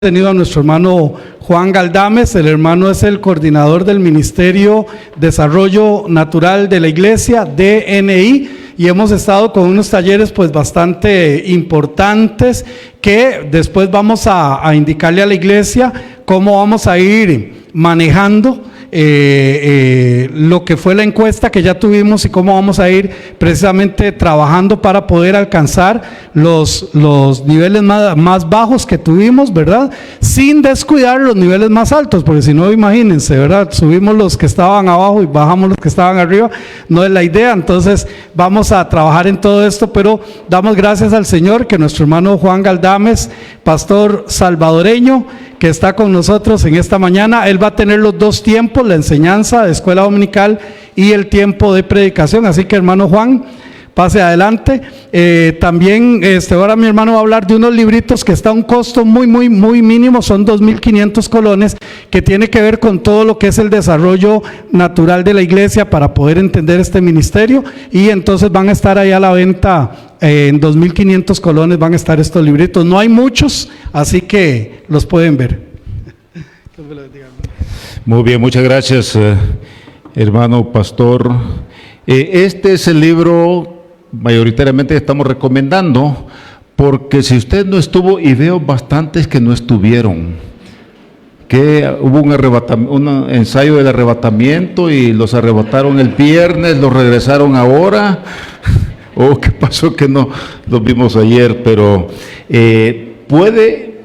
Tenido a nuestro hermano Juan Galdames. El hermano es el coordinador del Ministerio Desarrollo Natural de la Iglesia, DNI, y hemos estado con unos talleres pues bastante importantes que después vamos a indicarle a la iglesia cómo vamos a ir manejando lo que fue la encuesta que ya tuvimos y cómo vamos a ir precisamente trabajando para poder alcanzar los niveles más bajos que tuvimos, ¿verdad? Sin descuidar los niveles más altos, porque si no, imagínense, ¿verdad? Subimos los que estaban abajo y bajamos los que estaban arriba, no es la idea. Entonces vamos a trabajar en todo esto, pero damos gracias al Señor que nuestro hermano Juan Galdames, pastor salvadoreño, que está con nosotros en esta mañana, él va a tener los dos tiempos, la enseñanza de escuela dominical y el tiempo de predicación. Así que, hermano Juan, pase adelante. También ahora mi hermano va a hablar de unos libritos que está a un costo muy mínimo, son 2.500 colones, que tiene que ver con todo lo que es el desarrollo natural de la iglesia para poder entender este ministerio, y entonces van a estar ahí a la venta. En 2.500 colones van a estar estos libritos. No hay muchos, así que los pueden ver. Muy bien, muchas gracias, hermano pastor. Este es el libro mayoritariamente que estamos recomendando, porque si usted no estuvo, y veo bastantes que no estuvieron, que hubo un ensayo del arrebatamiento y los arrebataron el viernes, los regresaron ahora. ¿Qué pasó que no los vimos ayer? Pero puede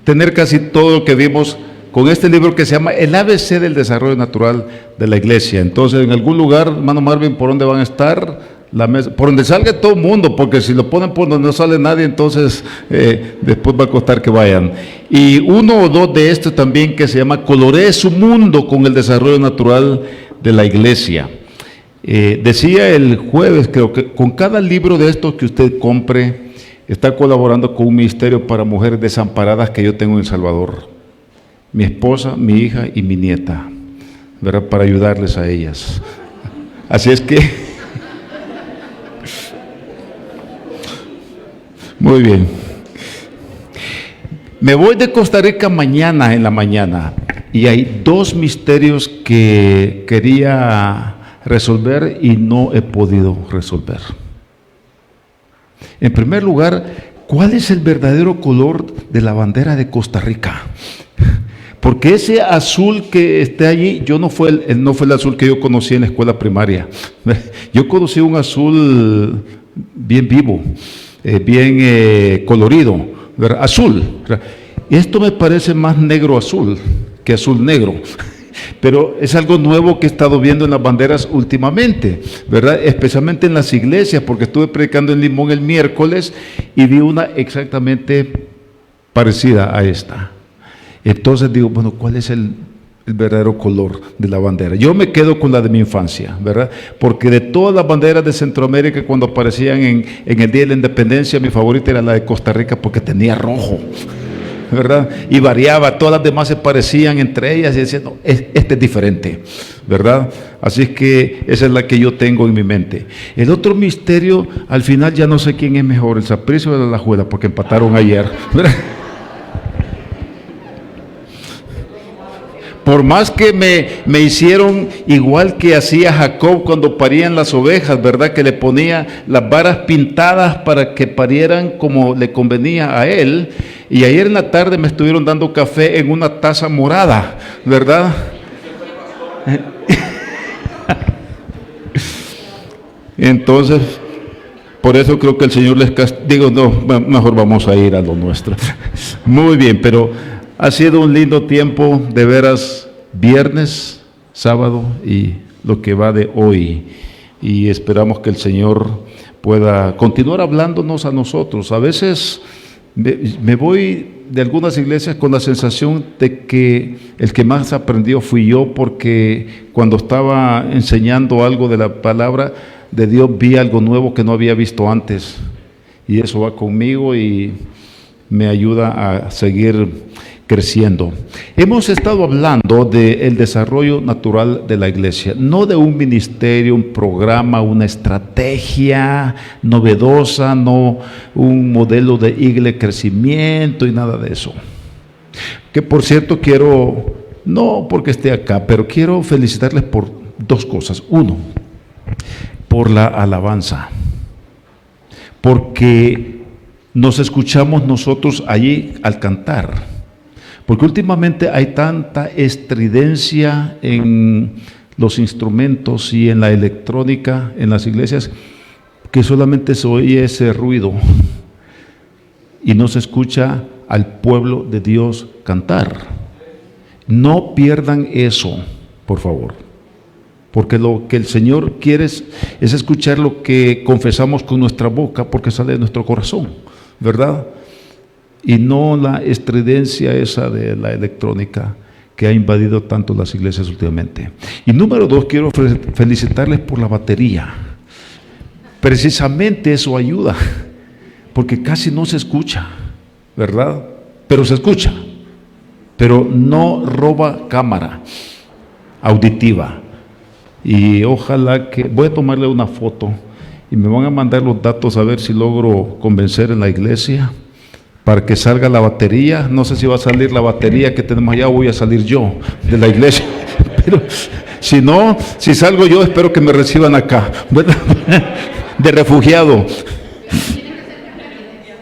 tener casi todo lo que vimos con este libro que se llama El ABC del Desarrollo Natural de la Iglesia. Entonces, en algún lugar, hermano Marvin, ¿por dónde van a estar? La mesa, por donde salga todo el mundo, porque si lo ponen por donde no sale nadie, entonces después va a costar que vayan. Y uno o dos de estos también que se llama Coloree su mundo con el desarrollo natural de la Iglesia. Decía el jueves, creo que con cada libro de estos que usted compre, está colaborando con un ministerio para mujeres desamparadas que yo tengo en El Salvador. Mi esposa, mi hija y mi nieta, ¿verdad? Para ayudarles a ellas. Así es que, muy bien. Me voy de Costa Rica mañana en la mañana, y hay dos misterios que quería resolver y no he podido resolver. En primer lugar, ¿cuál es el verdadero color de la bandera de Costa Rica? Porque ese azul que está allí, no fue el azul que yo conocí en la escuela primaria. Yo conocí un azul bien vivo, bien colorido, ¿verdad? Azul. Esto me parece más negro azul que azul negro. Pero es algo nuevo que he estado viendo en las banderas últimamente, ¿verdad? Especialmente en las iglesias, porque estuve predicando en Limón el miércoles y vi una exactamente parecida a esta. Entonces digo, bueno, ¿cuál es el verdadero color de la bandera? Yo me quedo con la de mi infancia, ¿verdad? Porque de todas las banderas de Centroamérica, cuando aparecían en el Día de la Independencia, mi favorita era la de Costa Rica porque tenía rojo, ¿verdad? Y variaba, todas las demás se parecían entre ellas y decían, no, este es diferente, ¿verdad? Así es que esa es la que yo tengo en mi mente. El otro misterio, al final ya no sé quién es mejor, el Saprissa o la Alajuela, porque empataron ayer, ¿verdad? Por más que me hicieron igual que hacía Jacob cuando parían las ovejas, ¿verdad? Que le ponía las varas pintadas para que parieran como le convenía a él. Y ayer en la tarde me estuvieron dando café en una taza morada, ¿verdad? Entonces, por eso creo que el Señor les digo, no, mejor vamos a ir a lo nuestro. Muy bien, pero ha sido un lindo tiempo, de veras, viernes, sábado y lo que va de hoy. Y esperamos que el Señor pueda continuar hablándonos a nosotros. A veces me voy de algunas iglesias con la sensación de que el que más aprendió fui yo, porque cuando estaba enseñando algo de la palabra de Dios vi algo nuevo que no había visto antes. Y eso va conmigo y me ayuda a seguir creciendo. Hemos estado hablando del desarrollo natural de la iglesia, no de un ministerio, un programa, una estrategia novedosa, no un modelo de iglesia crecimiento y nada de eso. que por cierto quiero, no porque esté acá, pero quiero felicitarles por dos cosas. Uno, por la alabanza, porque nos escuchamos nosotros allí al cantar, porque últimamente hay tanta estridencia en los instrumentos y en la electrónica en las iglesias que solamente se oye ese ruido y no se escucha al pueblo de Dios cantar. No pierdan eso, por favor, porque lo que el Señor quiere es escuchar lo que confesamos con nuestra boca, porque sale de nuestro corazón, ¿verdad? Y no la estridencia esa de la electrónica que ha invadido tanto las iglesias últimamente. Y número dos, quiero felicitarles por la batería. Precisamente eso ayuda, porque casi no se escucha, ¿verdad? Pero se escucha, pero no roba cámara auditiva. Y ojalá que, voy a tomarle una foto y me van a mandar los datos a ver si logro convencer en la iglesia para que salga la batería. No sé si va a salir la batería que tenemos allá o voy a salir yo de la iglesia, pero si no, si salgo yo, espero que me reciban acá. Bueno, de refugiado.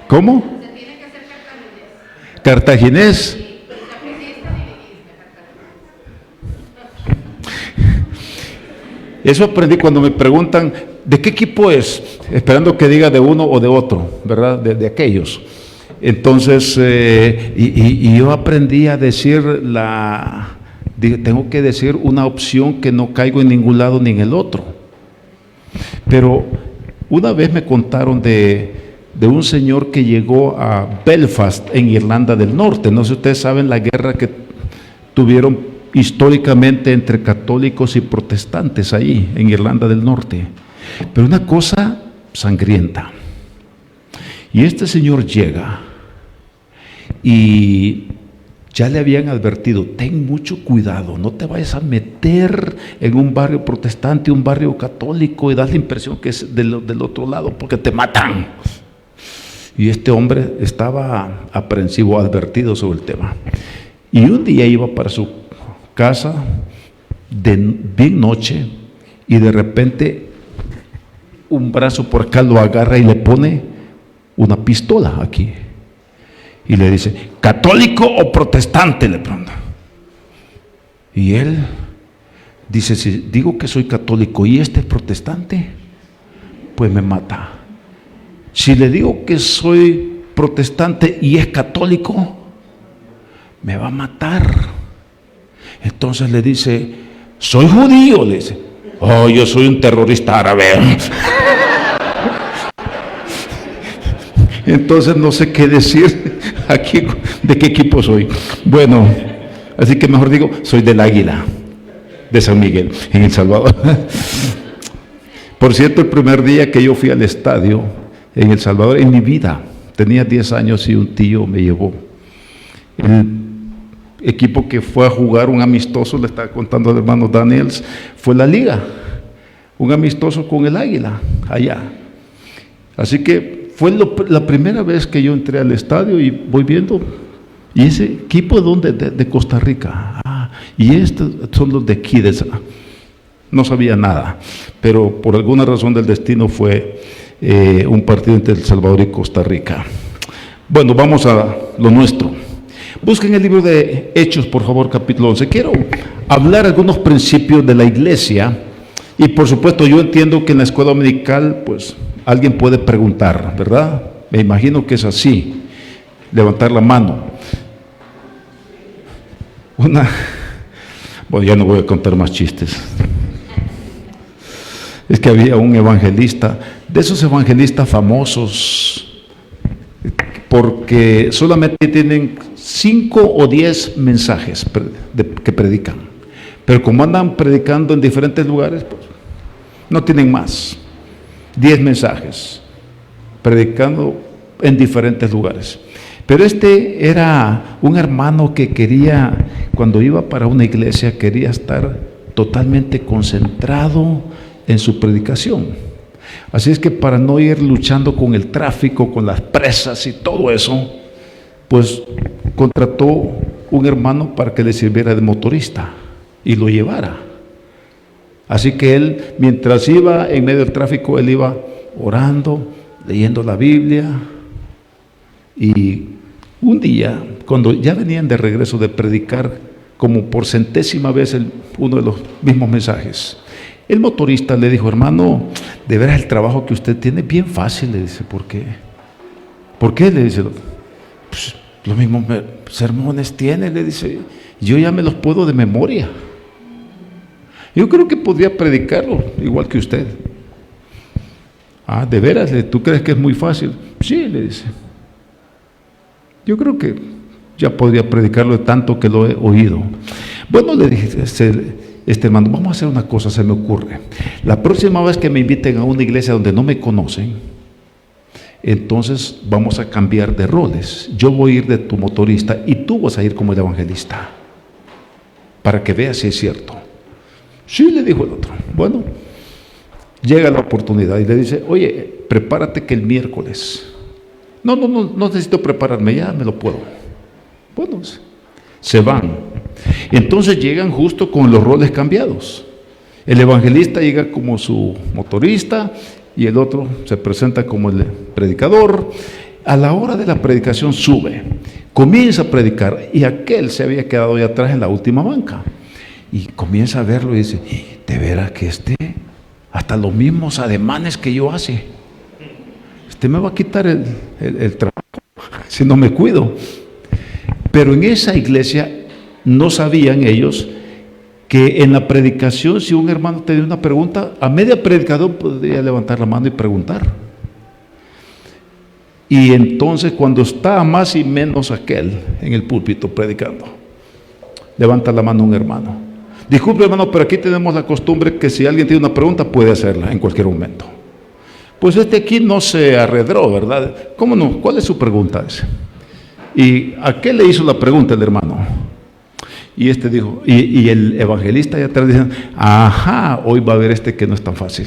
¿Cómo? Cartaginés. Eso aprendí cuando me preguntan ¿de qué equipo es? Esperando que diga de uno o de otro, ¿verdad? De aquellos. Entonces, y yo aprendí a decir tengo que decir una opción que no caigo en ningún lado ni en el otro. Pero una vez me contaron de un señor que llegó a Belfast, en Irlanda del Norte. No sé si ustedes saben la guerra que tuvieron históricamente entre católicos y protestantes ahí, en Irlanda del Norte. Pero una cosa sangrienta. Y este señor llega y ya le habían advertido, ten mucho cuidado, no te vayas a meter en un barrio protestante, un barrio católico y das la impresión que es del otro lado porque te matan. Y este hombre estaba aprensivo, advertido sobre el tema. Y un día iba para su casa bien noche y de repente un brazo por acá lo agarra y le pone una pistola aquí y le dice, ¿católico o protestante?, le pregunta. Y él dice, si digo que soy católico y este es protestante, pues me mata. Si le digo que soy protestante y es católico, me va a matar. Entonces le dice, soy judío, le dice. Oh, yo soy un terrorista árabe. Entonces no sé qué decir aquí, de qué equipo soy. Bueno, así que mejor digo, soy del Águila, de San Miguel, en El Salvador. Por cierto, el primer día que yo fui al estadio en El Salvador, en mi vida, tenía 10 años y un tío me llevó. El equipo que fue a jugar un amistoso, le estaba contando al hermano Daniels, fue la Liga, un amistoso con el Águila, allá. Así que fue la primera vez que yo entré al estadio y voy viendo, y ese equipo de donde, de Costa Rica, y estos son los de aquí, no sabía nada, pero por alguna razón del destino fue un partido entre El Salvador y Costa Rica. Bueno, vamos a lo nuestro. Busquen el libro de Hechos, por favor, capítulo 11. Quiero hablar algunos principios de la iglesia y por supuesto yo entiendo que en la escuela dominical pues alguien puede preguntar, ¿verdad? Me imagino que es así, levantar la mano. Bueno, ya no voy a contar más chistes. Es que había un evangelista, de esos evangelistas famosos, porque solamente tienen 5 o 10 mensajes que predican, pero como andan predicando en diferentes lugares, pues no tienen más. 10 mensajes predicando en diferentes lugares. Pero este era un hermano que quería, cuando iba para una iglesia, quería estar totalmente concentrado en su predicación. Así es que para no ir luchando con el tráfico, con las presas y todo eso, pues contrató un hermano para que le sirviera de motorista y lo llevara. Así que él, mientras iba en medio del tráfico, él iba orando, leyendo la Biblia. Y un día, cuando ya venían de regreso de predicar, como por centésima vez uno de los mismos mensajes, el motorista le dijo: hermano, de veras el trabajo que usted tiene es bien fácil. Le dice: ¿por qué? ¿Por qué? Le dice: pues, los mismos sermones tiene. Le dice: yo ya me los puedo de memoria. Yo creo que podría predicarlo igual que usted. Ah, ¿de veras? ¿Tú crees que es muy fácil? Sí, le dice. Yo creo que ya podría predicarlo de tanto que lo he oído. Bueno, le dije: hermano, vamos a hacer una cosa, se me ocurre. La próxima vez que me inviten a una iglesia donde no me conocen, entonces vamos a cambiar de roles. Yo voy a ir de tu motorista y tú vas a ir como el evangelista, para que veas si es cierto. Sí, le dijo el otro. Bueno, llega la oportunidad y le dice: oye, prepárate que el miércoles. No necesito prepararme, ya me lo puedo. Bueno, se van. Entonces llegan justo con los roles cambiados. El evangelista llega como su motorista y el otro se presenta como el predicador. A la hora de la predicación sube, comienza a predicar, y aquel se había quedado ya atrás en la última banca. Y comienza a verlo y dice: de veras que hasta los mismos ademanes que yo hace. Me va a quitar el trabajo si no me cuido. Pero en esa iglesia no sabían ellos que en la predicación, si un hermano tenía una pregunta, a media predicador podía levantar la mano y preguntar. Y entonces, cuando está más y menos aquel en el púlpito predicando, levanta la mano un hermano: disculpe, hermano, pero aquí tenemos la costumbre que si alguien tiene una pregunta puede hacerla en cualquier momento. Pues aquí no se arredró, ¿verdad? ¿Cómo no? ¿Cuál es su pregunta? ¿Y a qué le hizo la pregunta el hermano? Y dijo, y el evangelista allá atrás dice: ajá, hoy va a ver que no es tan fácil.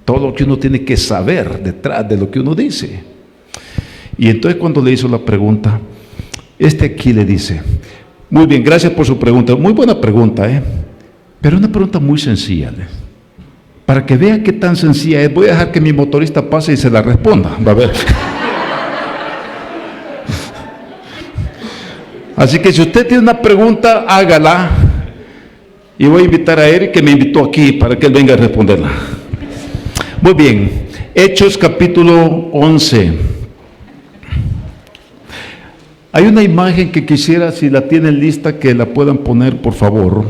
Todo lo que uno tiene que saber detrás de lo que uno dice. Y entonces, cuando le hizo la pregunta, aquí le dice: muy bien, gracias por su pregunta. Muy buena pregunta, pero una pregunta muy sencilla. Para que vea qué tan sencilla es, voy a dejar que mi motorista pase y se la responda. Va a ver. Así que si usted tiene una pregunta, hágala. Y voy a invitar a Eric, que me invitó aquí, para que él venga a responderla. Muy bien. Hechos capítulo 11. Hay una imagen que quisiera, si la tienen lista, que la puedan poner, por favor.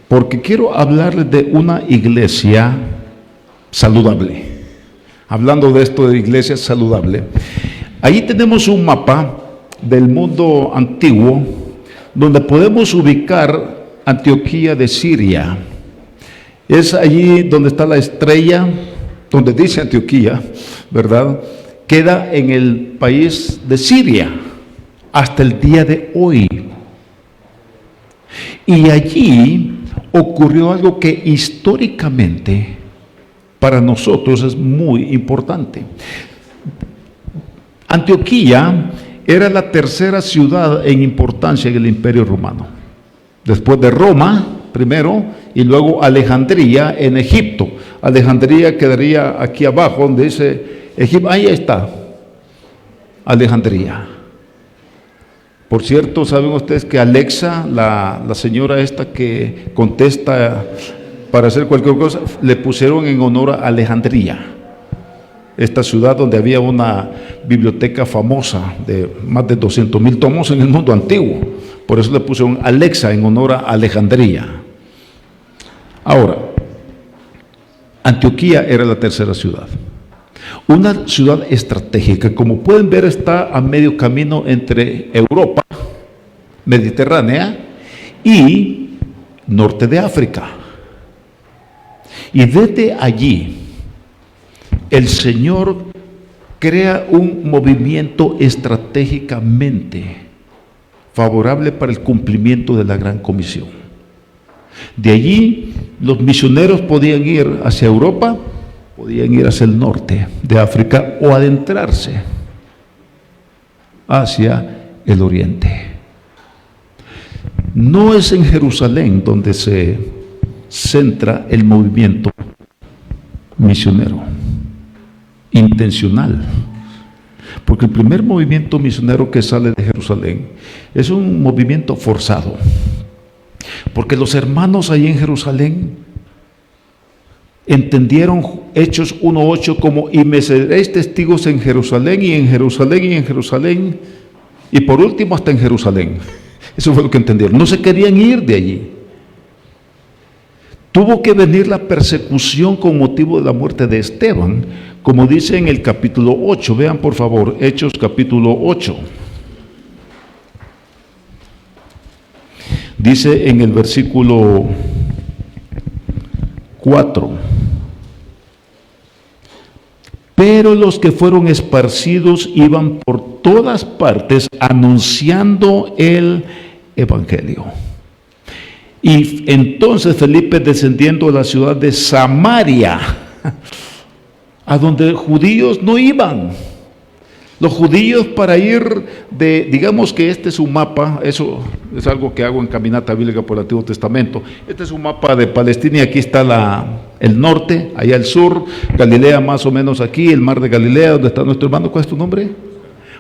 Porque quiero hablarles de una iglesia saludable. Hablando de esto de iglesia saludable, ahí tenemos un mapa del mundo antiguo donde podemos ubicar Antioquía de Siria. Es allí donde está la estrella, donde dice Antioquía, ¿verdad? Queda en el país de Siria hasta el día de hoy. Y allí ocurrió algo que históricamente para nosotros es muy importante. Antioquía era la tercera ciudad en importancia en el Imperio Romano, después de Roma primero y luego Alejandría en Egipto. Alejandría quedaría aquí abajo donde dice Egipto, ahí está Alejandría. Por cierto, ¿saben ustedes que Alexa, la señora esta que contesta para hacer cualquier cosa, le pusieron en honor a Alejandría, esta ciudad donde había una biblioteca famosa de más de 200,000 tomos en el mundo antiguo? Por eso le pusieron Alexa en honor a Alejandría. Ahora, Antioquía era la tercera ciudad. Una ciudad estratégica, como pueden ver, está a medio camino entre Europa mediterránea y norte de África. Y desde allí, el Señor crea un movimiento estratégicamente favorable para el cumplimiento de la gran comisión. De allí, los misioneros podían ir hacia Europa, podían ir hacia el norte de África o adentrarse hacia el oriente. No es en Jerusalén donde se centra el movimiento misionero, intencional. Porque el primer movimiento misionero que sale de Jerusalén es un movimiento forzado. Porque los hermanos ahí en Jerusalén entendieron Hechos 1:8 como: y me seréis testigos en Jerusalén, y en Jerusalén, y en Jerusalén, y por último hasta en Jerusalén. Eso fue lo que entendieron. No se querían ir de allí. Tuvo que venir la persecución con motivo de la muerte de Esteban, como dice en el capítulo 8. Vean por favor, Hechos capítulo 8. Dice en el versículo 4: pero los que fueron esparcidos iban por todas partes anunciando el evangelio. Y entonces Felipe, descendiendo a la ciudad de Samaria, a donde judíos no iban. Los judíos, para ir de, digamos que este es un mapa, eso es algo que hago en Caminata Bíblica por el Antiguo Testamento. Este es un mapa de Palestina y aquí está el norte, allá el sur, Galilea más o menos aquí, el mar de Galilea, donde está nuestro hermano. ¿Cuál es tu nombre?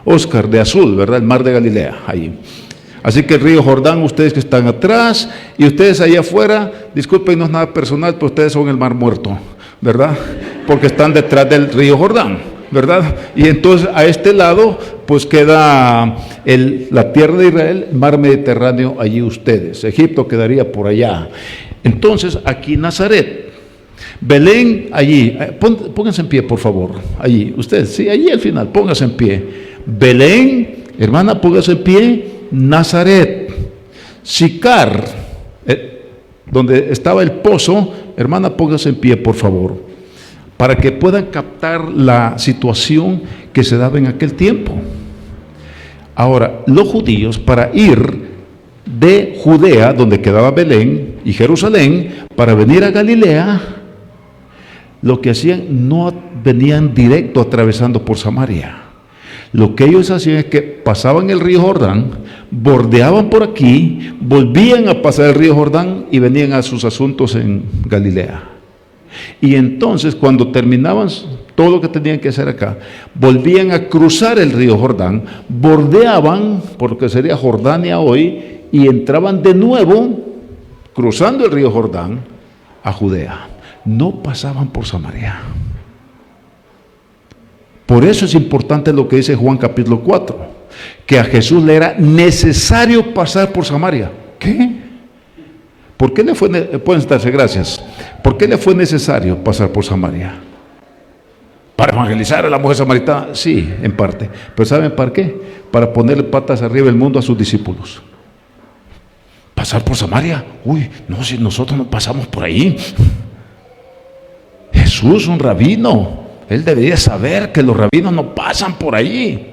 Oscar, de azul, ¿verdad? El mar de Galilea, ahí. Así que el río Jordán, ustedes que están atrás, y ustedes allá afuera, disculpen, no es nada personal, pero ustedes son el mar muerto, ¿verdad? Porque están detrás del río Jordán, ¿verdad? Y entonces a este lado pues queda la tierra de Israel, mar Mediterráneo, allí ustedes. Egipto quedaría por allá. Entonces aquí Nazaret, Belén allí, pónganse en pie por favor, allí, ustedes, sí, allí al final, pónganse en pie. Belén, hermana, pónganse en pie. Nazaret, Sicar, donde estaba el pozo, hermana, póngase en pie por favor, para que puedan captar la situación que se daba en aquel tiempo. Ahora, los judíos, para ir de Judea, donde quedaba Belén y Jerusalén, para venir a Galilea, lo que hacían, no venían directo atravesando por Samaria. Lo que ellos hacían es que pasaban el río Jordán, bordeaban por aquí, volvían a pasar el río Jordán y venían a sus asuntos en Galilea. Y entonces, cuando terminaban todo lo que tenían que hacer acá, volvían a cruzar el río Jordán, bordeaban por lo que sería Jordania hoy, y entraban de nuevo, cruzando el río Jordán, a Judea. No pasaban por Samaria. Por eso es importante lo que dice Juan capítulo 4, que a Jesús le era necesario pasar por Samaria. ¿Qué? ¿Por qué le fue, pueden estarse, gracias, por qué le fue necesario pasar por Samaria? ¿Para evangelizar a la mujer samaritana? Sí, en parte. Pero ¿saben para qué? Para ponerle patas arriba el mundo a sus discípulos. ¿Pasar por Samaria? Uy, no, si nosotros no pasamos por ahí. Jesús, un rabino, él debería saber que los rabinos no pasan por ahí.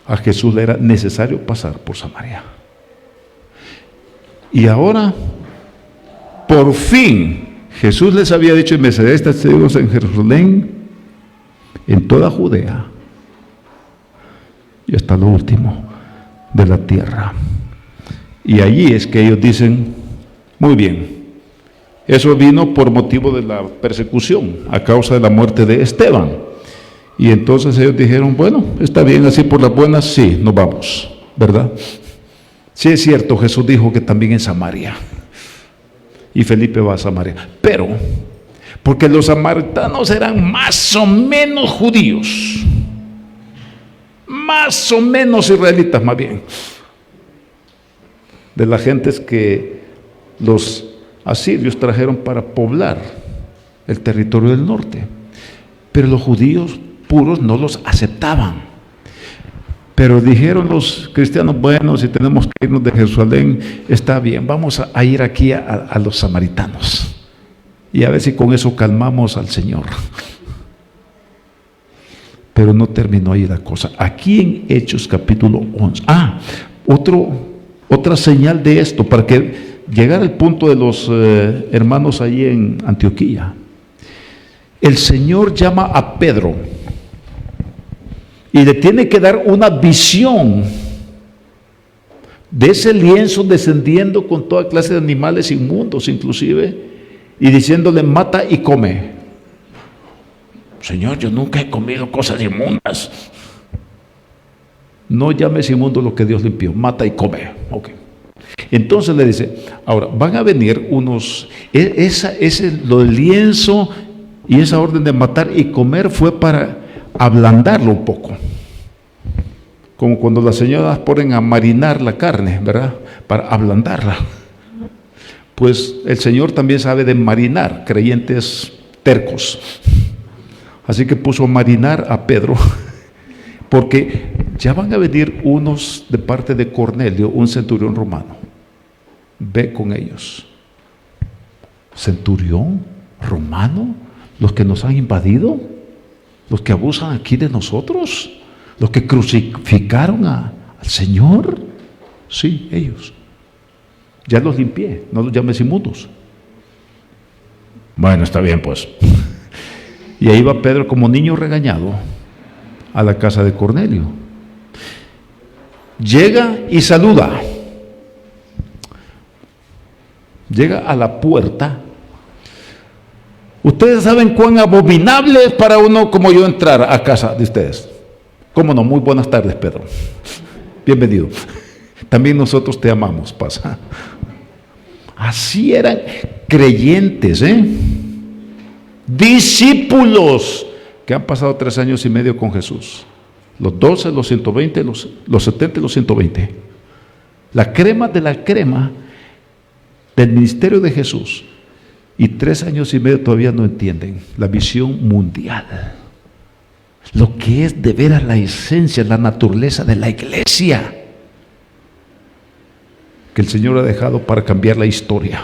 A Jesús le era necesario pasar por Samaria. Y ahora, por fin, Jesús les había dicho: y me seréis testigos en Jerusalén, en toda Judea y hasta lo último de la tierra. Y allí es que ellos dicen: muy bien. Eso vino por motivo de la persecución, a causa de la muerte de Esteban. Y entonces ellos dijeron: bueno, está bien, así por las buenas, sí, nos vamos, ¿verdad? Sí es cierto, Jesús dijo que también en Samaria. Y Felipe va a Samaria. Pero, porque los samaritanos eran más o menos judíos, más o menos israelitas más bien, de las gentes que los asirios trajeron para poblar el territorio del norte. Pero los judíos puros no los aceptaban. Pero dijeron los cristianos: bueno, si tenemos que irnos de Jerusalén, está bien, vamos a ir aquí a los samaritanos y a ver si con eso calmamos al Señor. Pero no terminó ahí la cosa. Aquí en Hechos capítulo 11, otra señal de esto, para que llegara al punto de los hermanos allí en Antioquía. El Señor llama a Pedro y le tiene que dar una visión de ese lienzo descendiendo con toda clase de animales inmundos inclusive, y diciéndole: mata y come. Señor, yo nunca he comido cosas inmundas. No llames inmundo lo que Dios limpió, mata y come. Okay. Entonces le dice: ahora van a venir unos, lo del lienzo y esa orden de matar y comer fue para ablandarlo un poco, como cuando las señoras ponen a marinar la carne, ¿verdad? Para ablandarla. Pues el Señor también sabe de marinar creyentes tercos, así que puso a marinar a Pedro, porque ya van a venir unos de parte de Cornelio, un centurión romano. Ve con ellos. ¿Centurión romano? ¿Los que nos han invadido? ¿Los que abusan aquí de nosotros? ¿Los que crucificaron al Señor? Sí, ellos. Ya los limpié, no los llames inmundos. Bueno, está bien pues. Y ahí va Pedro como niño regañado a la casa de Cornelio. Llega y saluda. Llega a la puerta. Ustedes saben cuán abominable es para uno como yo entrar a casa de ustedes. ¿Cómo no? Muy buenas tardes, Pedro. Bienvenido. También nosotros te amamos, pasa. Así eran creyentes, discípulos que han pasado 3 años y medio con Jesús. Los 12, los 120, los 70 y los 120. La crema de la crema del ministerio de Jesús. Y 3 años y medio todavía no entienden la visión mundial. Lo que es de veras la esencia, la naturaleza de la iglesia que el Señor ha dejado para cambiar la historia.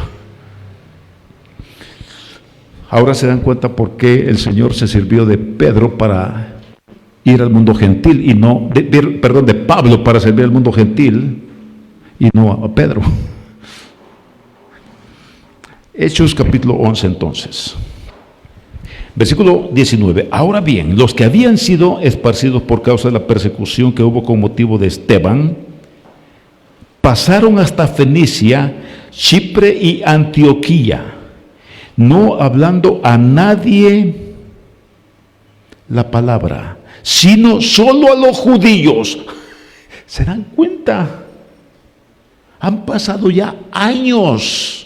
Ahora se dan cuenta por qué el Señor se sirvió de Pedro para ir al mundo gentil y no, de Pablo para servir al mundo gentil y no a Pedro. Hechos capítulo 11 entonces. Versículo 19. Ahora bien, los que habían sido esparcidos por causa de la persecución que hubo con motivo de Esteban, pasaron hasta Fenicia, Chipre y Antioquía, no hablando a nadie la palabra, sino solo a los judíos. ¿Se dan cuenta? Han pasado ya años.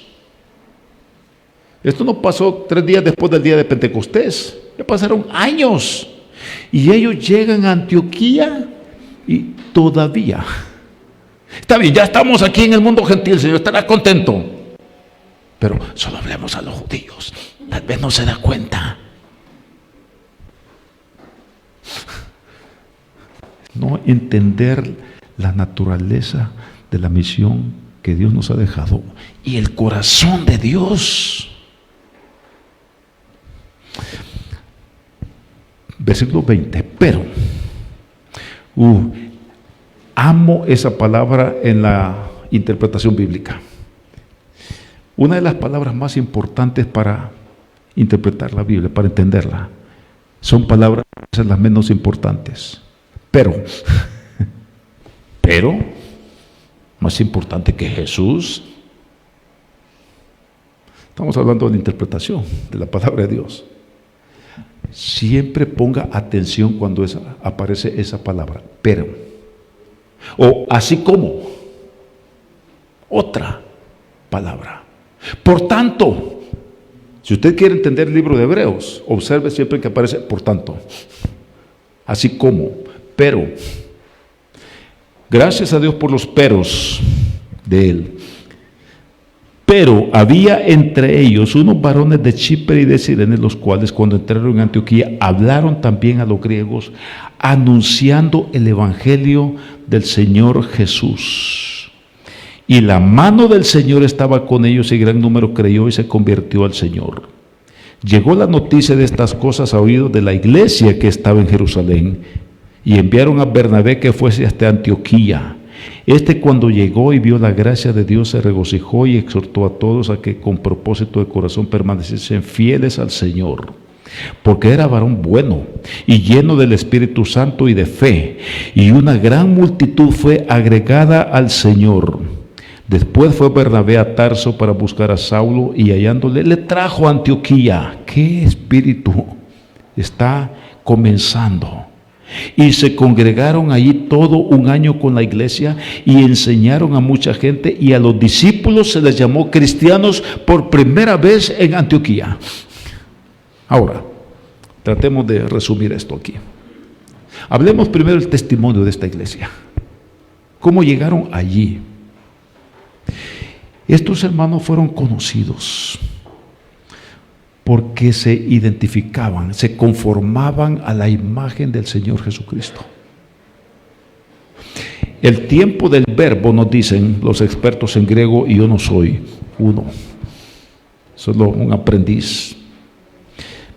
Esto no pasó 3 días después del día de Pentecostés, ya pasaron años. Y ellos llegan a Antioquía y todavía. Está bien, ya estamos aquí en el mundo gentil, Señor, estará contento. Pero solo hablemos a los judíos. Tal vez no se da cuenta. No entender la naturaleza de la misión que Dios nos ha dejado y el corazón de Dios. Versículo 20. Pero amo esa palabra en la interpretación bíblica. Una de las palabras más importantes para interpretar la Biblia, para entenderla, son palabras las menos importantes. Pero, más importante que Jesús. Estamos hablando de la interpretación de la palabra de Dios. Siempre ponga atención cuando aparece esa palabra, pero, o así como, otra palabra. Por tanto, si usted quiere entender el libro de Hebreos, observe siempre que aparece por tanto, así como, pero. Gracias a Dios por los peros de él. Pero había entre ellos unos varones de Chipre y de Cirene, los cuales cuando entraron en Antioquía hablaron también a los griegos, anunciando el evangelio del Señor Jesús. Y la mano del Señor estaba con ellos y gran número creyó y se convirtió al Señor. Llegó la noticia de estas cosas a oídos de la iglesia que estaba en Jerusalén y enviaron a Bernabé que fuese hasta Antioquía. Cuando llegó y vio la gracia de Dios se regocijó y exhortó a todos a que con propósito de corazón permaneciesen fieles al Señor, porque era varón bueno y lleno del Espíritu Santo y de fe, y una gran multitud fue agregada al Señor. Después fue Bernabé a Tarso para buscar a Saulo, y hallándole le trajo a Antioquía. ¿Qué espíritu está comenzando? Y se congregaron allí todo un año con la iglesia y enseñaron a mucha gente, y a los discípulos se les llamó cristianos por primera vez en Antioquía. Ahora, tratemos de resumir esto aquí. Hablemos primero del testimonio de esta iglesia. ¿Cómo llegaron allí? Estos hermanos fueron conocidos porque se identificaban, se conformaban a la imagen del Señor Jesucristo. El tiempo del verbo, nos dicen los expertos en griego, y yo no soy uno, solo un aprendiz.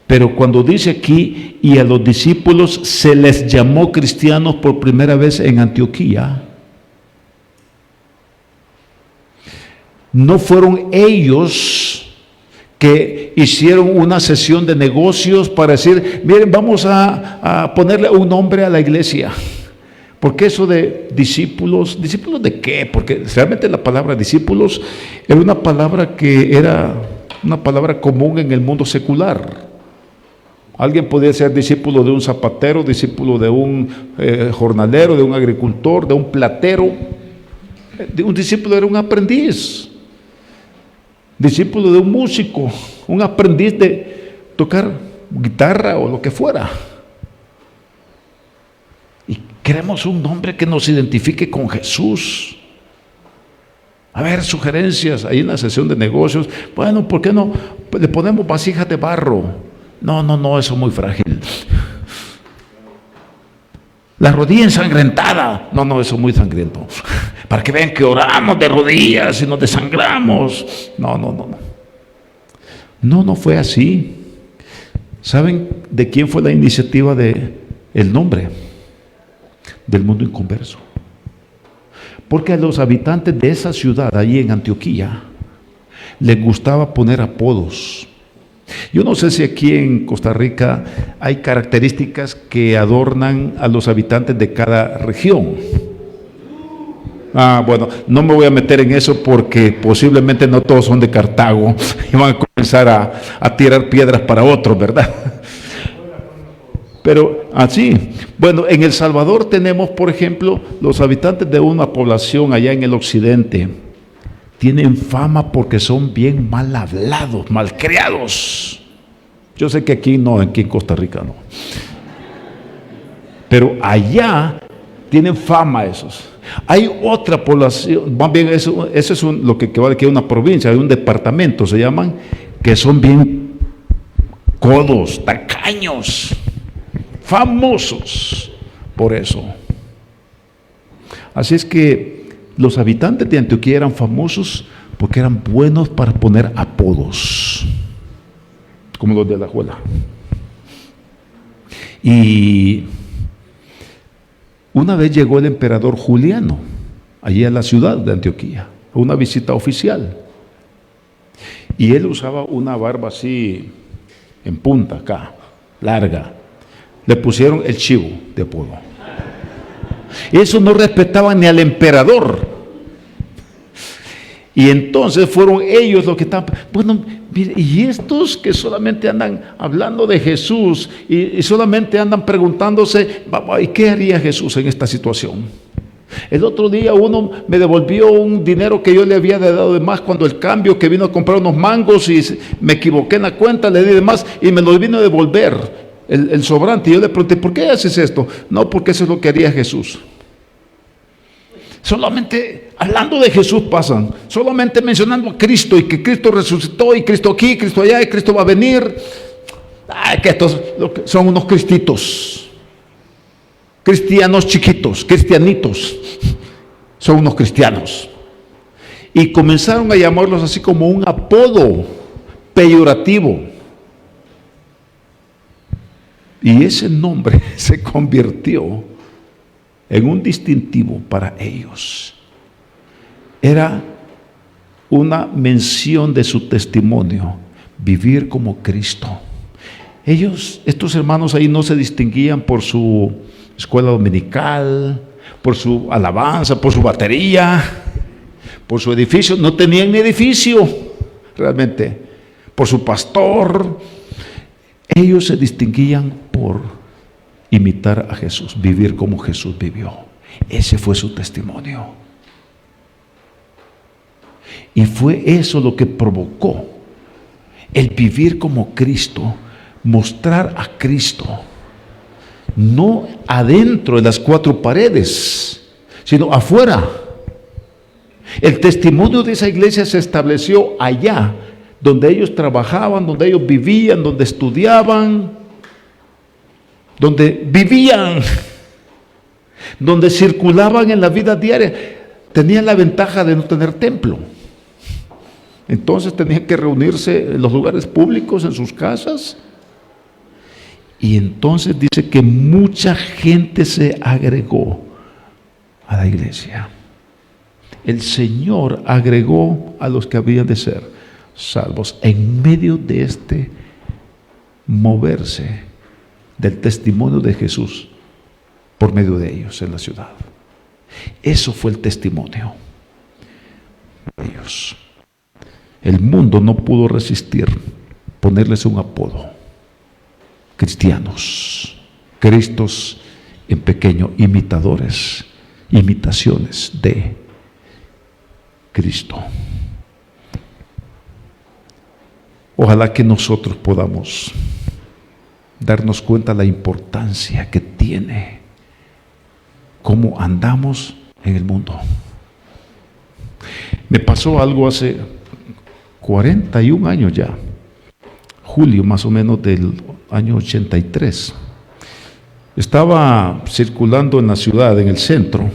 Pero cuando dice aquí, y a los discípulos se les llamó cristianos por primera vez en Antioquía, no fueron ellos que hicieron una sesión de negocios para decir, miren, vamos a ponerle un nombre a la iglesia. Porque eso de discípulos, ¿discípulos de qué? Porque realmente la palabra discípulos era una palabra que era una palabra común en el mundo secular. Alguien podía ser discípulo de un zapatero, discípulo de un jornalero, de un agricultor, de un platero. Un discípulo era un aprendiz. Discípulo de un músico, un aprendiz de tocar guitarra o lo que fuera. Y queremos un nombre que nos identifique con Jesús. A ver, sugerencias ahí en la sesión de negocios. Bueno, ¿por qué no le ponemos vasijas de barro? No, eso es muy frágil. La rodilla ensangrentada. No, eso es muy sangriento. Para que vean que oramos de rodillas y nos desangramos. No fue así. ¿Saben de quién fue la iniciativa de el nombre? Del mundo inconverso. Porque a los habitantes de esa ciudad, allí en Antioquía, les gustaba poner apodos. Yo no sé si aquí en Costa Rica hay características que adornan a los habitantes de cada región. Bueno, no me voy a meter en eso porque posiblemente no todos son de Cartago y van a comenzar a tirar piedras para otros, ¿verdad? Pero así, bueno, en El Salvador tenemos, por ejemplo, los habitantes de una población allá en el occidente tienen fama porque son bien mal hablados, malcriados. Yo sé que aquí no, aquí en Costa Rica no. Pero allá tienen fama esos. Hay otra población, más bien eso es lo que vale que es una provincia, hay un departamento, se llaman, que son bien codos, tacaños, famosos por eso. Así es que los habitantes de Antioquía eran famosos porque eran buenos para poner apodos, como los de Alajuela. Y una vez llegó el emperador Juliano, allí a la ciudad de Antioquía, a una visita oficial. Y él usaba una barba así, en punta acá, larga. Le pusieron el chivo de apodo. Eso no respetaban ni al emperador. Y entonces fueron ellos los que estaban, bueno, mire, y estos que solamente andan hablando de Jesús y solamente andan preguntándose, ¿y qué haría Jesús en esta situación? El otro día uno me devolvió un dinero que yo le había dado de más cuando el cambio, que vino a comprar unos mangos y me equivoqué en la cuenta, le di de más y me lo vino a devolver el sobrante. Y yo le pregunté, ¿por qué haces esto? No, porque eso es lo que haría Jesús. Solamente hablando de Jesús pasan, solamente mencionando a Cristo y que Cristo resucitó y Cristo aquí, Cristo allá y Cristo va a venir. Que estos son unos cristitos, cristianos chiquitos, cristianitos, son unos cristianos. Y comenzaron a llamarlos así como un apodo peyorativo. Y ese nombre se convirtió en un distintivo para ellos. Era una mención de su testimonio, vivir como Cristo. estos hermanos ahí no se distinguían por su escuela dominical, por su alabanza, por su batería, por su edificio. No tenían ni edificio, realmente, por su pastor. Ellos se distinguían por imitar a Jesús, vivir como Jesús vivió. Ese fue su testimonio. Y fue eso lo que provocó el vivir como Cristo, mostrar a Cristo, no adentro de las cuatro paredes, sino afuera. El testimonio de esa iglesia se estableció allá, donde ellos trabajaban, donde ellos vivían, donde estudiaban, donde vivían, donde circulaban en la vida diaria. Tenían la ventaja de no tener templo. Entonces tenían que reunirse en los lugares públicos, en sus casas. Y entonces dice que mucha gente se agregó a la iglesia. El Señor agregó a los que habían de ser salvos en medio de este moverse del testimonio de Jesús por medio de ellos en la ciudad. Eso fue el testimonio de ellos. El mundo no pudo resistir ponerles un apodo: cristianos, Cristos en pequeño, imitadores, imitaciones de Cristo. Ojalá que nosotros podamos darnos cuenta de la importancia que tiene cómo andamos en el mundo. Me pasó algo hace 41 años ya, julio más o menos del año 83. Estaba circulando en la ciudad, en el centro,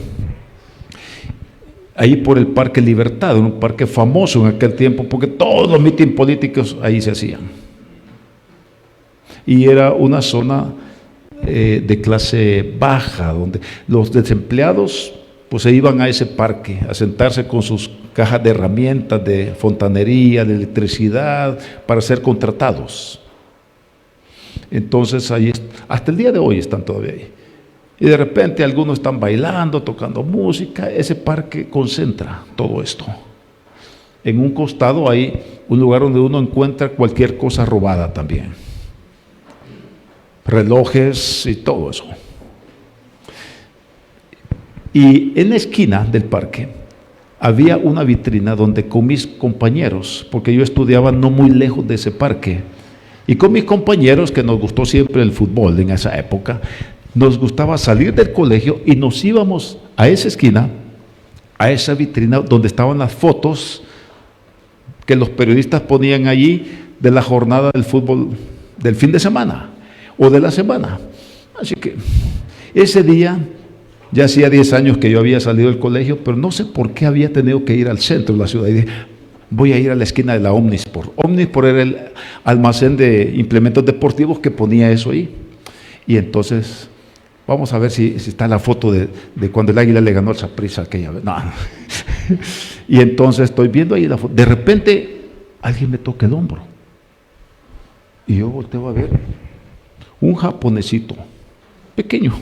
ahí por el Parque Libertad, un parque famoso en aquel tiempo, porque todos los mítines políticos ahí se hacían. Y era una zona de clase baja, donde los desempleados pues se iban a ese parque a sentarse con sus cajas de herramientas, de fontanería, de electricidad, para ser contratados. Entonces ahí, hasta el día de hoy están todavía ahí. Y de repente algunos están bailando, tocando música. Ese parque concentra todo esto. En un costado hay un lugar donde uno encuentra cualquier cosa robada también. Relojes y todo eso. Y en la esquina del parque había una vitrina donde con mis compañeros, porque yo estudiaba no muy lejos de ese parque, y con mis compañeros, que nos gustó siempre el fútbol en esa época, nos gustaba salir del colegio y nos íbamos a esa esquina, a esa vitrina donde estaban las fotos que los periodistas ponían allí de la jornada del fútbol del fin de semana o de la semana. Así que ese día, ya hacía 10 años que yo había salido del colegio, pero no sé por qué había tenido que ir al centro de la ciudad. Y dije, voy a ir a la esquina de la Omnisport. Omnisport era el almacén de implementos deportivos que ponía eso ahí. Y entonces, vamos a ver si está la foto de cuando el Águila le ganó al Saprissa aquella vez. No. Y entonces estoy viendo ahí la foto. De repente, alguien me toca el hombro. Y yo volteo a ver un japonesito, pequeño.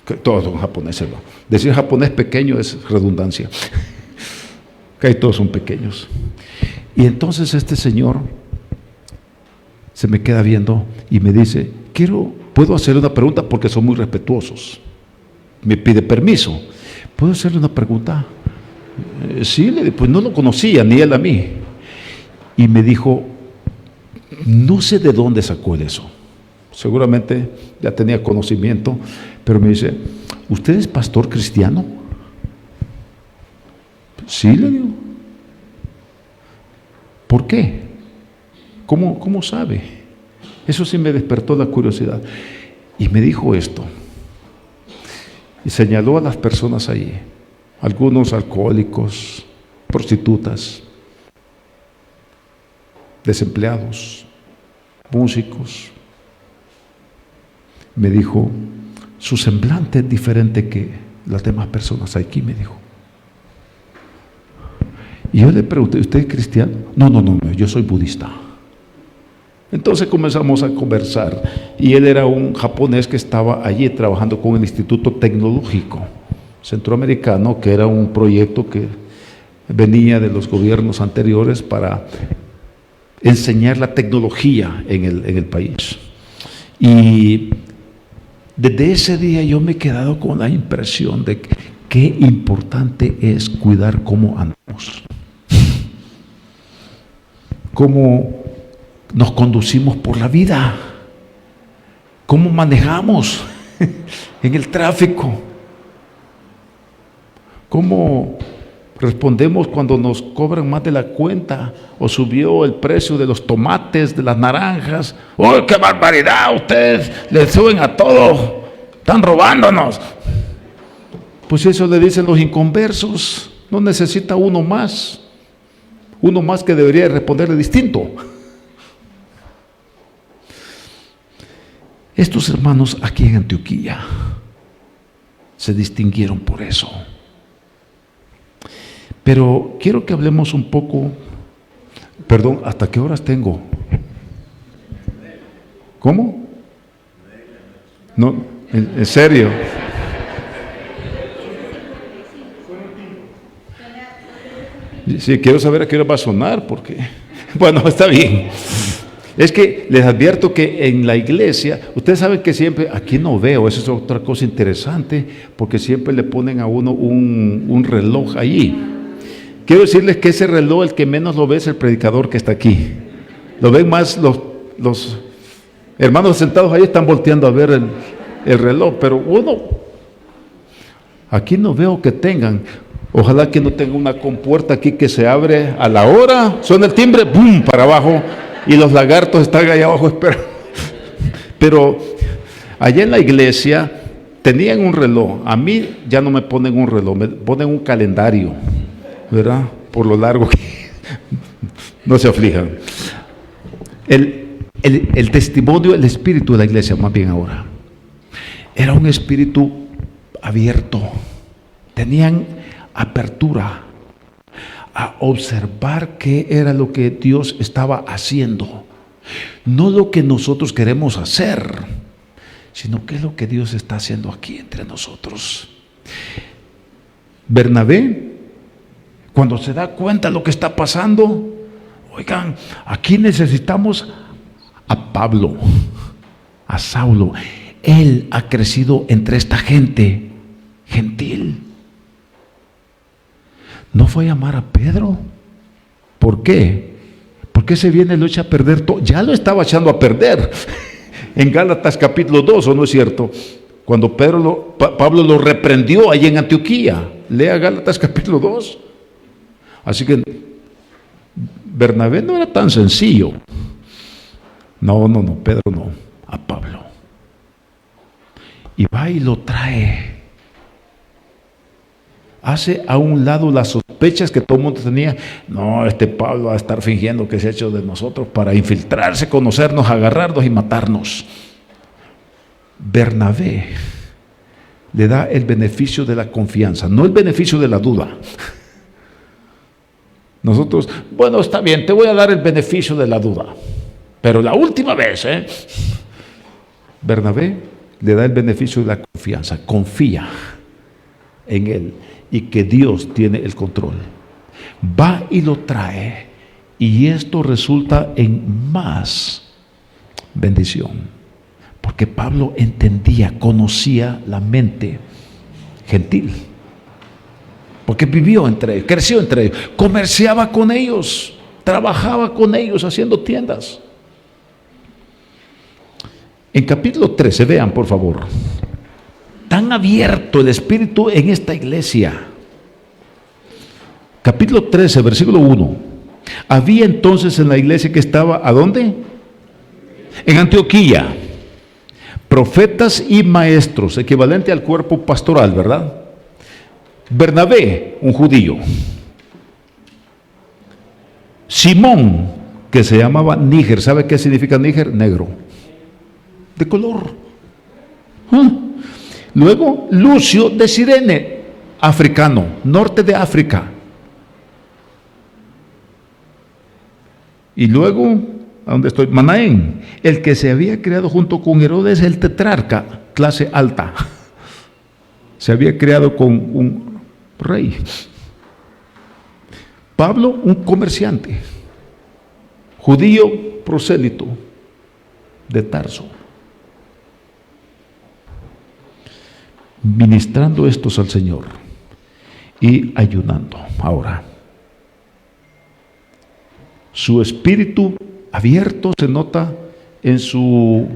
Que todos son japoneses, ¿no? Decir japonés pequeño es redundancia. Que ahí todos son pequeños. Y entonces este señor se me queda viendo y me dice, ¿puedo hacerle una pregunta? Porque son muy respetuosos. Me pide permiso. ¿Puedo hacerle una pregunta? Sí, pues no lo conocía, ni él a mí. Y me dijo, no sé de dónde sacó él eso. Seguramente ya tenía conocimiento, pero me dice, ¿usted es pastor cristiano? Sí, le digo. ¿Por qué? ¿Cómo sabe? Eso sí me despertó la curiosidad. Y me dijo esto. Y señaló a las personas ahí, algunos alcohólicos, prostitutas, desempleados, músicos. Me dijo, su semblante es diferente que las demás personas aquí, me dijo. Y yo le pregunté, ¿usted es cristiano? No, yo soy budista. Entonces comenzamos a conversar y él era un japonés que estaba allí trabajando con el Instituto Tecnológico Centroamericano, que era un proyecto que venía de los gobiernos anteriores para enseñar la tecnología en el país. Y desde ese día yo me he quedado con la impresión de que qué importante es cuidar cómo andamos, cómo nos conducimos por la vida, cómo manejamos en el tráfico, cómo respondemos cuando nos cobran más de la cuenta o subió el precio de los tomates, de las naranjas. ¡Oh, qué barbaridad! Ustedes le suben a todo, están robándonos. Pues eso le dicen los inconversos. No necesita uno más que debería responderle distinto. Estos hermanos aquí en Antioquía se distinguieron por eso. Pero quiero que hablemos un poco. Perdón, ¿hasta qué horas tengo? ¿Cómo? No, en serio. Sí, quiero saber a qué hora va a sonar, porque, bueno, está bien. Es que les advierto que en la iglesia, ustedes saben que siempre, aquí no veo, eso es otra cosa interesante, porque siempre le ponen a uno un reloj allí. Quiero decirles que ese reloj, el que menos lo ve es el predicador que está aquí. Lo ven más los hermanos sentados ahí, están volteando a ver el reloj, pero uno, aquí no veo que tengan. Ojalá que no tenga una compuerta aquí que se abre a la hora, suena el timbre, ¡pum!, para abajo, y los lagartos están allá abajo esperando. Pero allá en la iglesia tenían un reloj. A mí ya no me ponen un reloj, me ponen un calendario, ¿verdad? Por lo largo que no se aflijan. El testimonio, el espíritu de la iglesia, más bien ahora, era un espíritu abierto. Tenían apertura a observar qué era lo que Dios estaba haciendo, no lo que nosotros queremos hacer, sino qué es lo que Dios está haciendo aquí entre nosotros. Bernabé, cuando se da cuenta de lo que está pasando, oigan, aquí necesitamos a Pablo, a Saulo. Él ha crecido entre esta gente gentil. ¿No fue a llamar a Pedro? ¿Por qué? Porque se viene y lo echa a perder todo. Ya lo estaba echando a perder en Gálatas capítulo 2, ¿o no es cierto? Cuando Pablo lo reprendió allí en Antioquía. Lea Gálatas capítulo 2. Así que Bernabé no era tan sencillo. No, Pedro no, a Pablo. Y va y lo trae. Hace a un lado las sospechas que todo el mundo tenía. No, este Pablo va a estar fingiendo que se ha hecho de nosotros para infiltrarse, conocernos, agarrarnos y matarnos. Bernabé le da el beneficio de la confianza, no el beneficio de la duda. Nosotros, bueno, está bien, te voy a dar el beneficio de la duda, pero la última vez, Bernabé le da el beneficio de la confianza, confía en él y que Dios tiene el control. Va y lo trae, y esto resulta en más bendición, porque Pablo entendía, conocía la mente gentil, porque vivió entre ellos, creció entre ellos, comerciaba con ellos, trabajaba con ellos haciendo tiendas. En capítulo 13, vean por favor, tan abierto el espíritu en esta iglesia. Capítulo 13, versículo 1. Había entonces en la iglesia que estaba, ¿a dónde? En Antioquía, profetas y maestros, equivalente al cuerpo pastoral, ¿verdad? Bernabé, un judío. Simón, que se llamaba Níger. ¿Sabe qué significa Níger? Negro, de color. Luego Lucio de Cirene, africano, norte de África. Y luego ¿A dónde estoy? Manaén, el que se había creado junto con Herodes el tetrarca, clase alta. Se había creado con un rey. Pablo, un comerciante, judío prosélito de Tarso, ministrando estos al Señor y ayunando. Ahora, su espíritu abierto se nota en su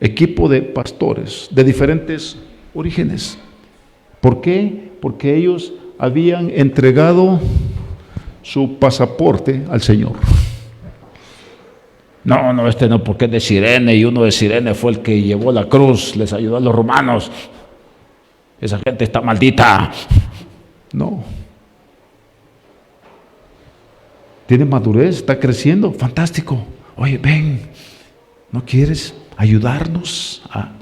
equipo de pastores de diferentes orígenes. ¿Por qué? Porque ellos habían entregado su pasaporte al Señor. No, este no, porque es de Cirene, y uno de Cirene fue el que llevó la cruz, les ayudó a los romanos. Esa gente está maldita. No. Tiene madurez, está creciendo, fantástico. Oye, ven, ¿no quieres ayudarnos a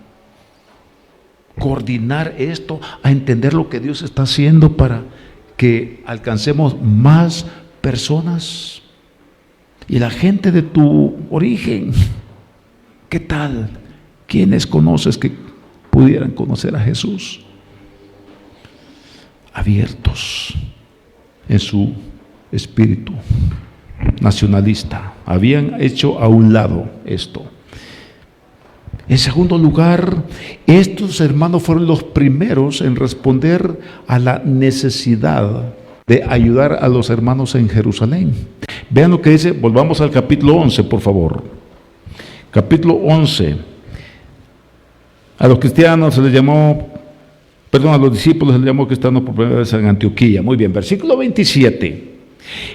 coordinar esto, a entender lo que Dios está haciendo para que alcancemos más personas? Y la gente de tu origen, ¿qué tal? ¿Quiénes conoces que pudieran conocer a Jesús? Abiertos en su espíritu nacionalista, habían hecho a un lado esto. En segundo lugar, estos hermanos fueron los primeros en responder a la necesidad de ayudar a los hermanos en Jerusalén. Vean lo que dice, volvamos al capítulo 11, por favor. Capítulo 11. A los cristianos se les llamó, a los discípulos se les llamó cristianos por primera vez en Antioquía. Muy bien, versículo 27.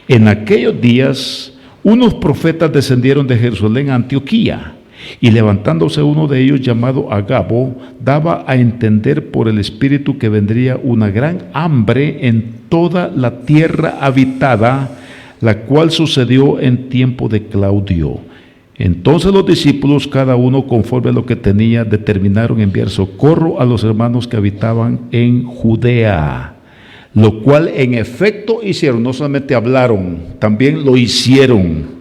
En aquellos días, unos profetas descendieron de Jerusalén a Antioquía, y levantándose uno de ellos llamado Agabo, daba a entender por el Espíritu que vendría una gran hambre en toda la tierra habitada, la cual sucedió en tiempo de Claudio. Entonces los discípulos, cada uno conforme a lo que tenía, determinaron enviar socorro a los hermanos que habitaban en Judea, lo cual en efecto hicieron. No solamente hablaron, también lo hicieron,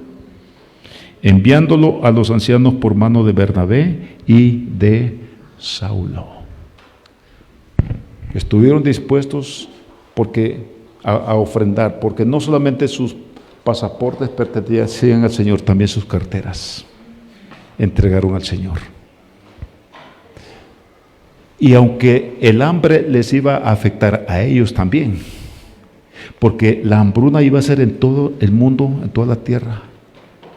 enviándolo a los ancianos por mano de Bernabé y de Saulo. Estuvieron dispuestos a ofrendar, porque no solamente sus pasaportes pertenecían al Señor, también sus carteras entregaron al Señor. Y aunque el hambre les iba a afectar a ellos también, porque la hambruna iba a ser en todo el mundo, en toda la tierra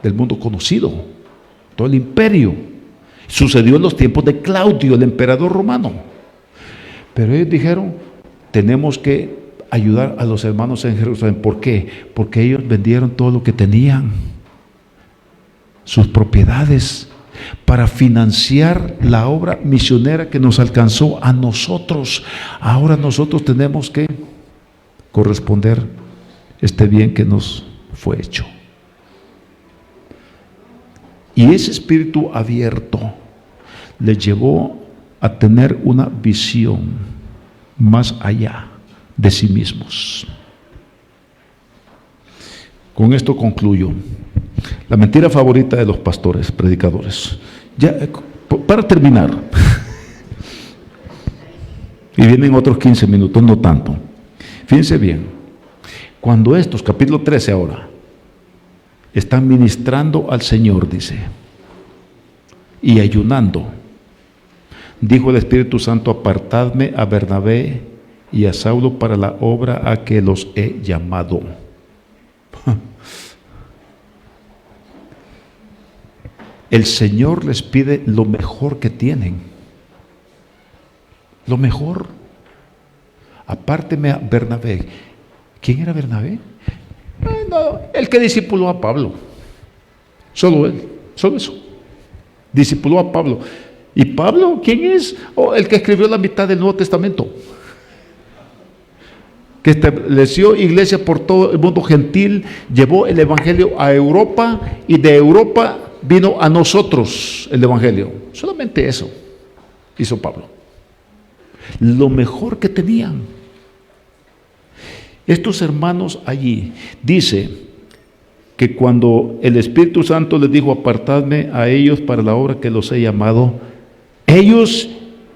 del mundo conocido, todo el imperio. Sucedió en los tiempos de Claudio, el emperador romano. Pero ellos dijeron, tenemos que ayudar a los hermanos en Jerusalén. ¿Por qué? Porque ellos vendieron todo lo que tenían, sus propiedades, para financiar la obra misionera que nos alcanzó a nosotros. Ahora nosotros tenemos que corresponder este bien que nos fue hecho. Y ese espíritu abierto les llevó a tener una visión más allá de sí mismos. Con esto concluyo. La mentira favorita de los pastores, predicadores. Ya, para terminar, y vienen otros 15 minutos, no tanto. Fíjense bien, cuando estos, capítulo 13 ahora, están ministrando al Señor, dice, y ayunando, dijo el Espíritu Santo, apartadme a Bernabé y a Saulo para la obra a que los he llamado. El Señor les pide lo mejor que tienen, lo mejor. Apárteme a Bernabé. ¿Quién era Bernabé? No, el que discipuló a Pablo. Solo él, solo eso. Discipuló a Pablo. ¿Y Pablo quién es? El que escribió la mitad del Nuevo Testamento, que estableció iglesia por todo el mundo gentil, llevó el evangelio a Europa, y de Europa vino a nosotros el evangelio. Solamente eso hizo Pablo. Lo mejor que tenían estos hermanos allí, dice que cuando el Espíritu Santo les dijo, apartadme a ellos para la obra que los he llamado, ellos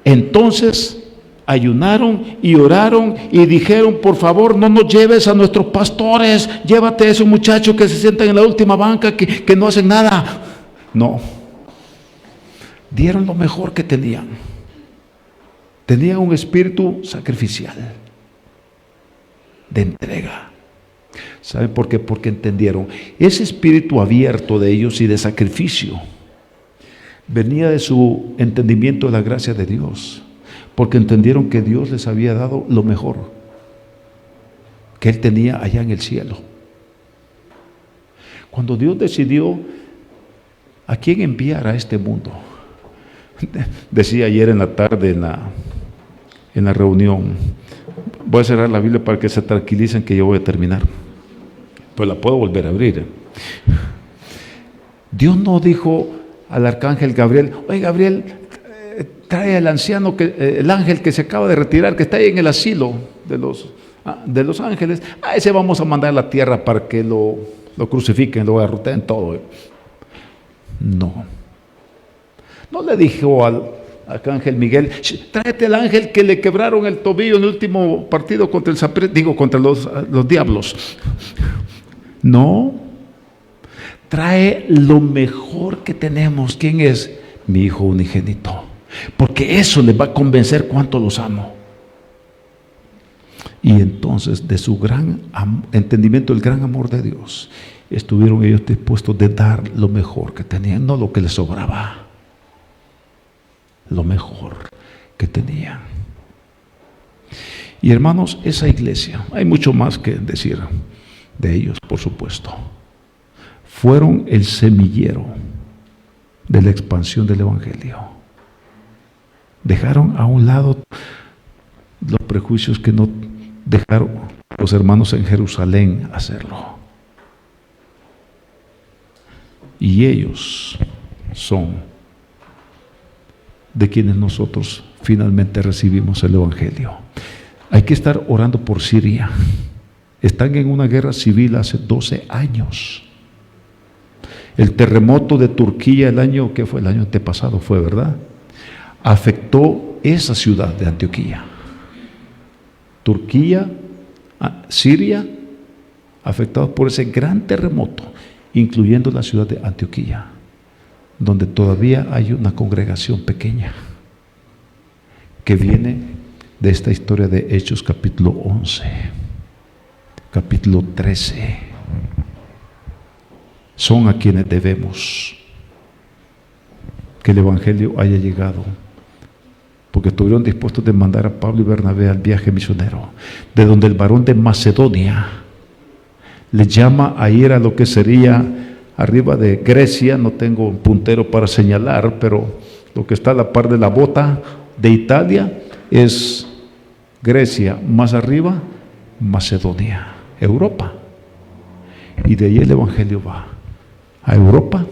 entonces ayunaron y oraron y dijeron, por favor, no nos lleves a nuestros pastores, llévate a esos muchachos que se sientan en la última banca, que no hacen nada. No, dieron lo mejor que tenían. Tenían un espíritu sacrificial, de entrega. ¿Saben por qué? Porque entendieron, ese espíritu abierto de ellos y de sacrificio venía de su entendimiento de la gracia de Dios, porque entendieron que Dios les había dado lo mejor que Él tenía allá en el cielo. Cuando Dios decidió a quién enviar a este mundo, decía ayer en la tarde en la reunión, voy a cerrar la Biblia para que se tranquilicen que yo voy a terminar, pues la puedo volver a abrir. Dios no dijo al arcángel Gabriel, oye Gabriel, trae al anciano, el ángel que se acaba de retirar, que está ahí en el asilo de los ángeles, a ese vamos a mandar a la tierra para que lo crucifiquen, lo garroteen todo. No le dijo al arcángel Miguel, tráete al ángel que le quebraron el tobillo en el último partido contra contra los diablos. No, trae lo mejor que tenemos. ¿Quién es? Mi hijo unigénito, porque eso les va a convencer cuánto los amo. Y entonces, de su gran entendimiento del gran amor de Dios, estuvieron ellos dispuestos de dar lo mejor que tenían, no lo que les sobraba, lo mejor que tenían. Y hermanos, esa iglesia, hay mucho más que decir de ellos, por supuesto, fueron el semillero de la expansión del Evangelio. Dejaron a un lado los prejuicios que no dejaron los hermanos en Jerusalén hacerlo. Y ellos son de quienes nosotros finalmente recibimos el Evangelio. Hay que estar orando por Siria. Están en una guerra civil hace 12 años. El terremoto de Turquía el año antepasado fue, ¿verdad? Afectó esa ciudad de Antioquía. Turquía, Siria, afectados por ese gran terremoto, incluyendo la ciudad de Antioquía, donde todavía hay una congregación pequeña que viene de esta historia de Hechos capítulo 11, capítulo 13. Son a quienes debemos que el Evangelio haya llegado, porque estuvieron dispuestos de mandar a Pablo y Bernabé al viaje misionero, de donde el varón de Macedonia le llama a ir a lo que sería arriba de Grecia, no tengo un puntero para señalar, pero lo que está a la par de la bota de Italia es Grecia, más arriba Macedonia, Europa. Y de ahí el Evangelio va a Europa.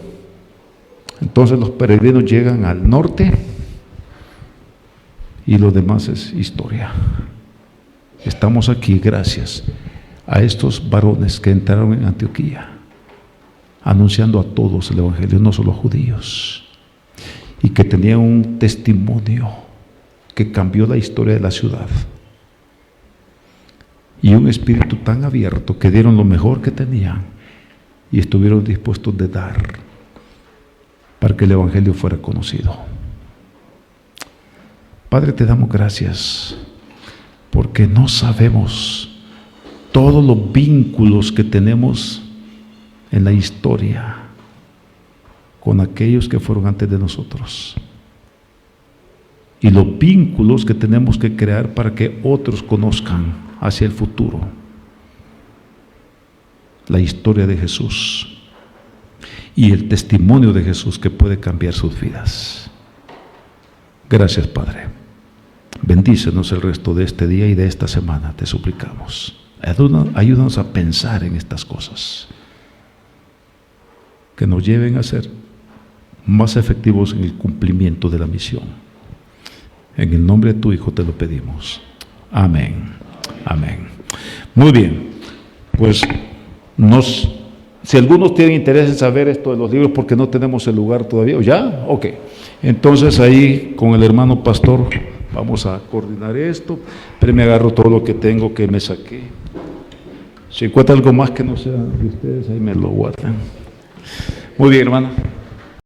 Entonces los peregrinos llegan al norte y lo demás es historia. Estamos aquí gracias a estos varones que entraron en Antioquía, anunciando a todos el Evangelio, no solo a judíos, y que tenían un testimonio que cambió la historia de la ciudad, y un espíritu tan abierto que dieron lo mejor que tenían y estuvieron dispuestos de dar para que el Evangelio fuera conocido. Padre, te damos gracias porque no sabemos todos los vínculos que tenemos en la historia con aquellos que fueron antes de nosotros, y los vínculos que tenemos que crear para que otros conozcan hacia el futuro la historia de Jesús y el testimonio de Jesús que puede cambiar sus vidas. Gracias, Padre. Bendícenos el resto de este día y de esta semana, te suplicamos. Ayúdanos a pensar en estas cosas que nos lleven a ser más efectivos en el cumplimiento de la misión. En el nombre de tu Hijo te lo pedimos. Amén. Amén. Muy bien, pues nos Si algunos tienen interés en saber esto de los libros, porque no tenemos el lugar todavía, ¿o ya? Ok. Entonces ahí con el hermano pastor vamos a coordinar esto, pero me agarro todo lo que tengo que me saqué. Si encuentra algo más que no sea de ustedes, ahí me lo guardan. Muy bien, hermana.